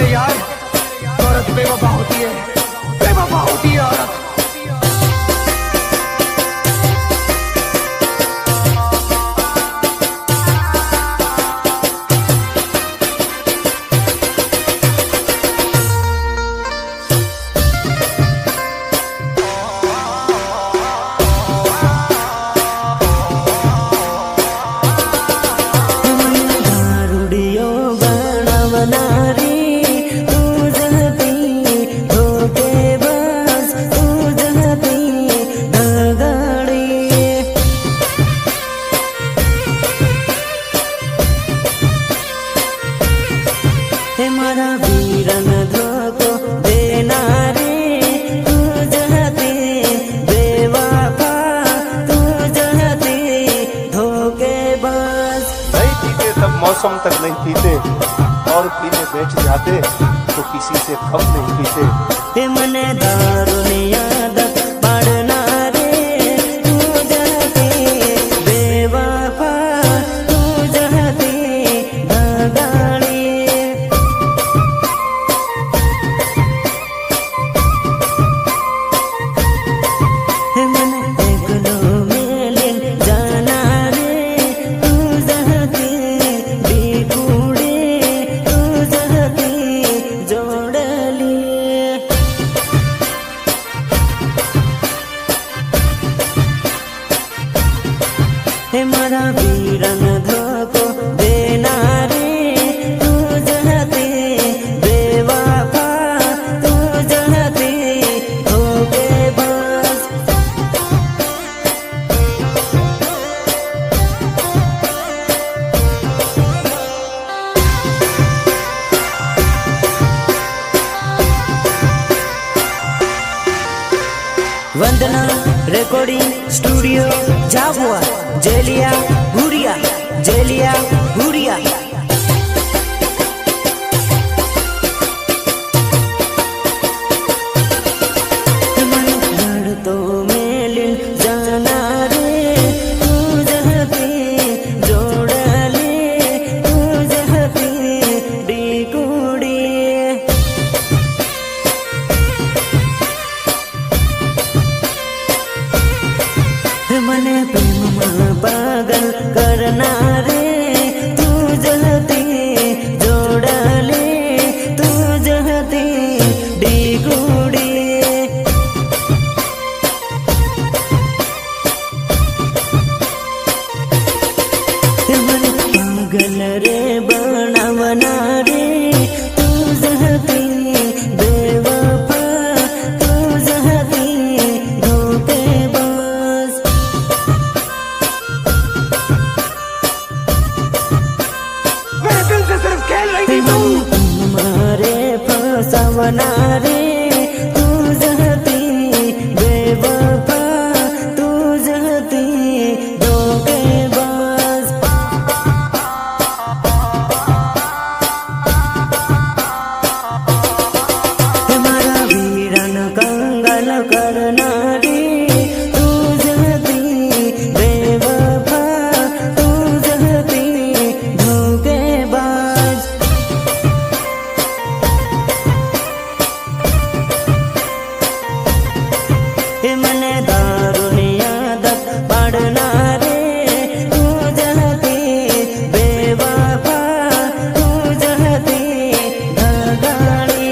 मेरे यार, औरत बेवफा होती है, बेवफा होती है औरत। मारा वीरन धोको देना रे, तू जहते बेवफा, तू जहते धोखेबाज। नहीं पीते तब मौसम तक नहीं पीते, और पीने बैठ जाते तो किसी से कम नहीं पीते। मने दारू ने आदत पड़ना रे, तू जहते बेवफा, तू जहते भगाड़ी। मारा वीरन धोको देना रे, तू जहते बेवफा, तू जहते धोखेबाज। वंदना रिकॉर्डिंग स्टूडियो झाबुआ, जेलिया हुरिया, जेलिया हुरिया। तो मेलिन जाना रे, तू जहते जोड़ ले, तू जहते डिकुड़ी। मने प्रेम में पागल करना रे, तू जहते जोड़ ले, तू जहते डिकुड़ी। मने पागल रे बनावना रे, तू जहते बेवफा, तू जहते धोखेबाज। मेरे दिल से सिर्फ खेल रही थी तू। मारे फसावना रे, तू जहते बेवफा, तू जहते धोखेबाज। मारा वीरन कंगाल करना रे, तू जहते बेवफा, तू जहते धोखेबाज। मने दारू ने आदत पड़ना रे, तू जहते बेवफा, तू जहते भगाड़ी।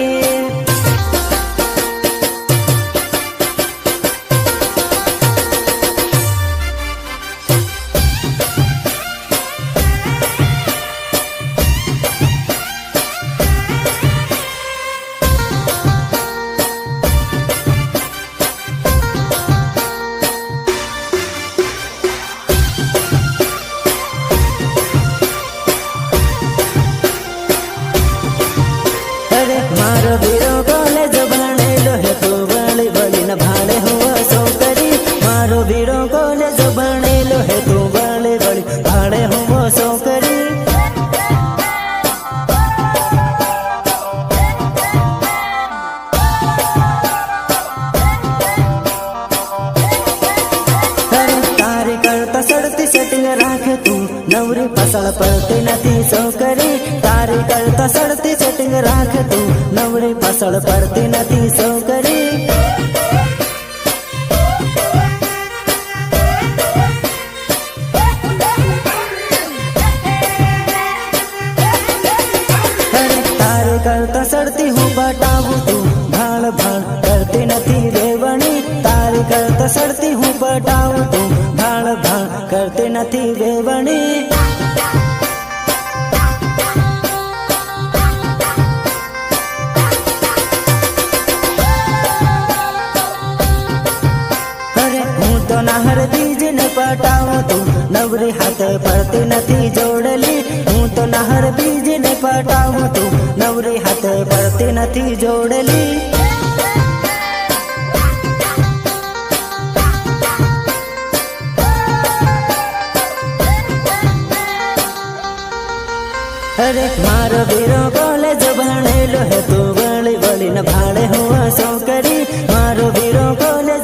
मारो वीरो कॉलेज बनेलो है, तू बड़ी बड़ी न भाड़े हुआ सोकरी। मारो वीरो कॉलेज बनेलो है, तू बड़ी बड़ी भाड़े हुआ सोकरी। तारी करता सड़ती सेटिंग राखे तू, नवरी फसल पड़ती नथी सोकरी। तारी करता सड़ती सेटिंग राखे तू, પાછળ પડતી નથી છોકરી करता सड़ती हूँ बटाऊँ तू भाण भाण करती नथी वेवणी तारी करता सड़ती हूँ बटाऊँ तू भाण भाण करती नथी वेवणी अरे हूँ तो नाहर बीज ने पटाऊँ तू नवरी हाथ पड़ती नथी जोड़ली हूँ तो नाहर बीज ने पटाऊँ तू नवरी हाथ पड़ती नथी जोड़ली अरे मारो वीरो कॉलेज भणेलो है तू वળી વળી ન ભાડે હું છોકરી મારો વીરો कॉलेज